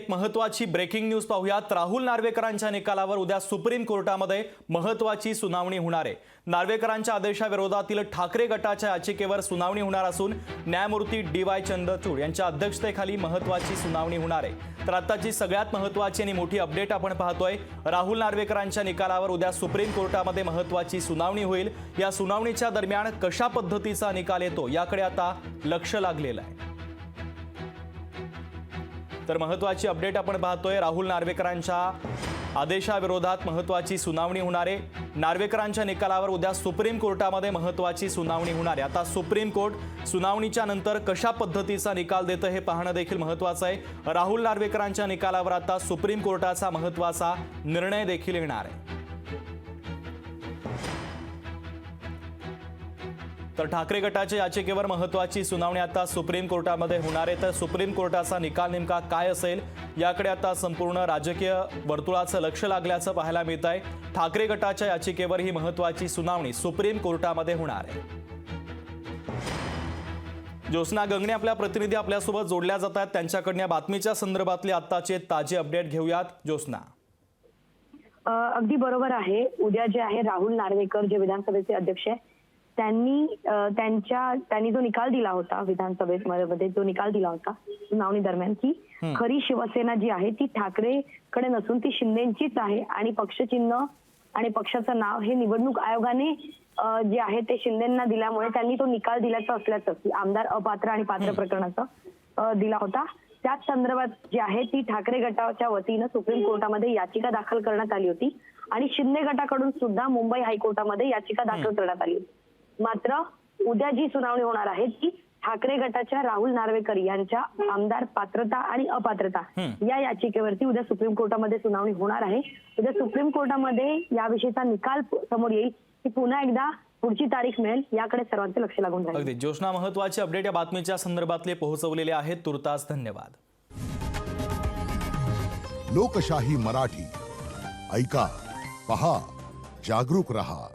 एक महत्त्वाची breaking news पाहूयात। राहुल नार्वेकरांच्या निकालावर उद्या सुप्रीम कोर्टामध्ये महत्त्वाची सुनावणी होणार आहे। नार्वेकरांच्या आदेशाविरोधातील ठाकरे गटाच्या याचिकेवर सुनावणी होणार असून न्यायमूर्ती DY चंद्रचूड यांच्या अध्यक्षतेखाली महत्त्वाची सुनावणी होणार आहे। तर आताची सगळ्यात महत्त्वाची आणि मोठी अपडेट आपण पाहतोय। राहुल नार्वेकरांच्या निकालावर उद्या सुप्रीम कोर्टामध्ये महत्त्वाची सुनावणी होईल। या सुनावणीच्या दरम्यान कशा पद्धतीचा निकाल येतो याकडे आता लक्ष लागलेलं आहे। तर महत्त्वाची अपडेट आपण पाहतोय। राहुल नार्वेकरांच्या आदेशाविरोधात महत्त्वाची सुनावणी होणार आहे। नार्वेकरांच्या निकालावर उद्या सुप्रीम कोर्टामध्ये महत्त्वाची सुनावणी होणार आहे। आता सुप्रीम कोर्ट सुनावणीच्या नंतर कशा पद्धतीचा निकाल देतं हे पाहणं देखील महत्त्वाचं आहे। राहुल नार्वेकरांच्या निकालावर आता सुप्रीम कोर्टाचा महत्त्वाचा निर्णय देखील येणार आहे। तर ठाकरे गटाच्या याचिकेवर महत्त्वाची सुनावणी आता सुप्रीम कोर्टामध्ये होणार आहे। तर सुप्रीम कोर्टाचा निकाल नेमका काय असेल याकडे आता संपूर्ण राजकीय वर्तुळाचं लक्ष लागल्याचं पाहायला मिळत आहे। ठाकरे गटाच्या याचिकेवर ही महत्त्वाची सुनावणी सुप्रीम कोर्टामध्ये होणार आहे। ज्योत्स्ना गंगणे आपल्या प्रतिनिधी आपल्यासोबत जोडल्या जात आहेत, त्यांच्याकडून या बातमीच्या संदर्भातली आत्ताची ताजी अपडेट घेऊयात। ज्योत्स्ना, अगदी बरोबर आहे। उद्या जे आहे राहुल नार्वेकर जे विधानसभेचे अध्यक्ष आहे त्यांनी जो निकाल दिला होता विधानसभेमध्ये जो निकाल दिला होता सुनावणी दरम्यान की खरी शिवसेना जी आहे ती ठाकरेकडे नसून ती शिंदेंचीच आहे आणि पक्षचिन्ह आणि पक्षाचं नाव हे निवडणूक आयोगाने जे आहे ते शिंदेंना दिल्यामुळे त्यांनी तो निकाल दिल्याचं असल्याचं की आमदार अपात्र आणि पात्र प्रकरणाचा दिला होता। त्याच संदर्भात जी आहे ती ठाकरे गटाच्या वतीनं सुप्रीम कोर्टामध्ये याचिका दाखल करण्यात आली होती आणि शिंदे गटाकडून सुद्धा मुंबई हायकोर्टामध्ये याचिका दाखल करण्यात आली होती। मात्र उद्या जी सुनावणी होणार आहे ती ठाकरे गटाच्या राहुल नार्वेकर यांच्या आमदार पात्रता आणि अपात्रता या याचिकेवरती उद्या सुप्रीम कोर्टामध्ये सुनावणी होणार आहे। उद्या सुप्रीम कोर्टामध्ये याविषयीचा निकाल समोर येईल की पुन्हा एकदा पुढची तारीख मिळेल याकडे सर्वांचे लक्ष लागून राहील। अगदी ज्योत्स्ना, महत्त्वाची अपडेट या बातमीच्या संदर्भातले पोहोचवलेले आहेत। तुर्तास धन्यवाद। लोकशाही मराठी ऐका, पहा, जागरूक रहा।